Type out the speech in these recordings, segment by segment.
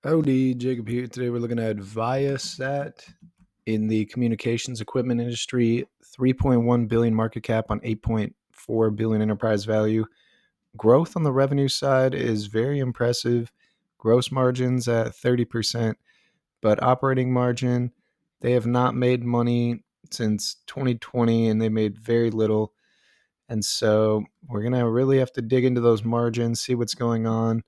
Howdy, Jacob here. Today we're looking at Viasat in the communications equipment industry. 3.1 billion market cap on 8.4 billion enterprise value. Growth on the revenue side is very impressive. Gross margins at 30%, but operating margin, they have not made money since 2020 and they made very little. And so we're going to really have to dig into those margins, see what's going on,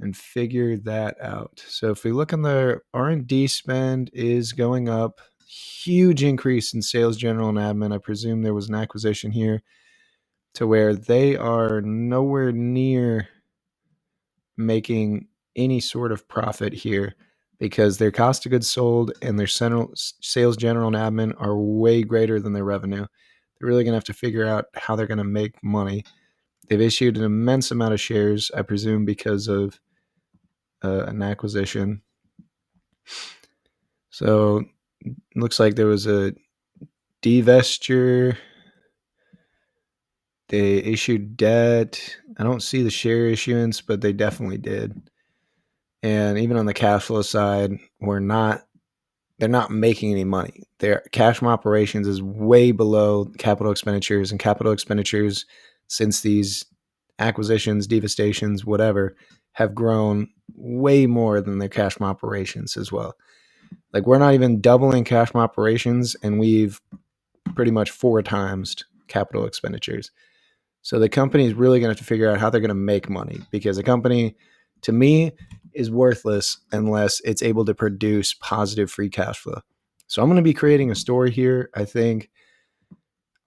and figure that out. So if we look on the R&D spend is going up, huge increase in sales, general, and admin. I presume there was an acquisition here to where they are nowhere near making any sort of profit here because their cost of goods sold and their sales, general, and admin are way greater than their revenue. They're really going to have to figure out how they're going to make money. They've issued an immense amount of shares, I presume, because of an acquisition. So it looks like there was a divestiture. They issued debt. I don't see the share issuance, but they definitely did. And even on the cash flow side, they're not making any money. Their cash from operations is way below capital expenditures, and capital expenditures since these acquisitions, devastations, whatever, have grown way more than their cash from operations as well. Like, we're not even doubling cash from operations, and we've pretty much 4 times capital expenditures. So the company is really going to have to figure out how they're going to make money, because a company, to me, is worthless unless it's able to produce positive free cash flow. So I'm going to be creating a story here. I think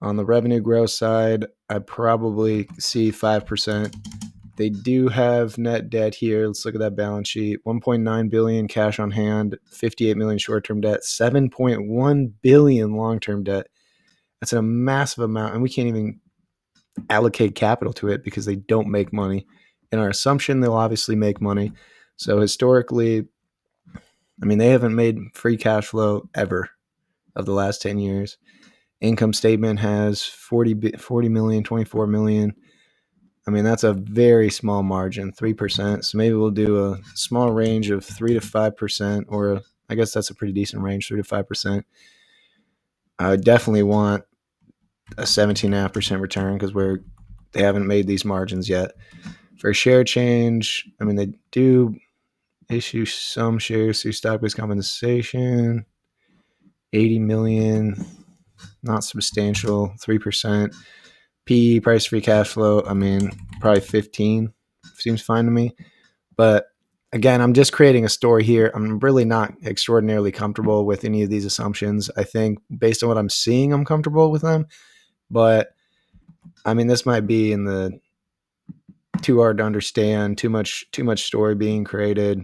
on the revenue growth side, I probably see 5%. They do have net debt here. Let's look at that balance sheet. 1.9 billion cash on hand, 58 million short-term debt, 7.1 billion long-term debt. That's a massive amount, and we can't even allocate capital to it because they don't make money. In our assumption, they'll obviously make money. So historically, they haven't made free cash flow ever of the last 10 years. Income statement has 40 million, 24 million. That's a very small margin, 3%. So maybe we'll do a small range of 3 to 5%, or I guess that's a pretty decent range, 3 to 5%. I definitely want a 17.5% return because they haven't made these margins yet. For share change, they do issue some shares through stock-based compensation, 80 million, not substantial, 3%. PE, price free cash flow, probably 15 seems fine to me. But again, I'm just creating a story here. I'm really not extraordinarily comfortable with any of these assumptions. I think based on what I'm seeing, I'm comfortable with them. But this might be in the too hard to understand, too much story being created.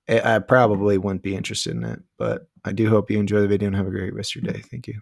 I probably wouldn't be interested in it, but I do hope you enjoy the video and have a great rest of your day. Thank you.